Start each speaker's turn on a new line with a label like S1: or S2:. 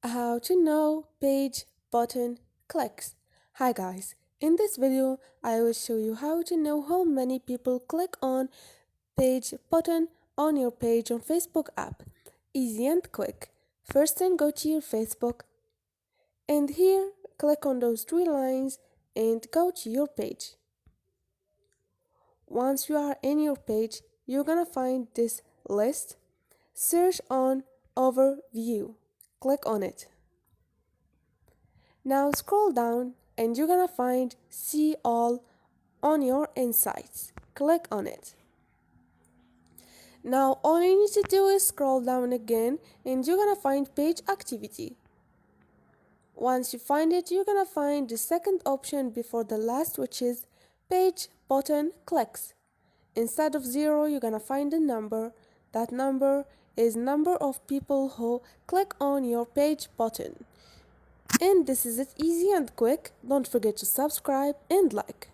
S1: How to know page button clicks. Hi guys, in this video I will show you how to know how many people click on page button on your page on Facebook app. Easy and quick. First thing, go to your Facebook and here click on those three lines and go to your page. Once you are in your page, you're gonna find this list. Search on overview. Click on it. Now scroll down and you're gonna find see all on your insights. Click on it. Now all you need to do is scroll down again and you're gonna find page activity. Once you find it, you're gonna find the second option before the last, which is page button clicks. Instead of 0, you're gonna find a number. That number is number of people who click on your page button. And this is it, easy and quick. Don't forget to subscribe and like.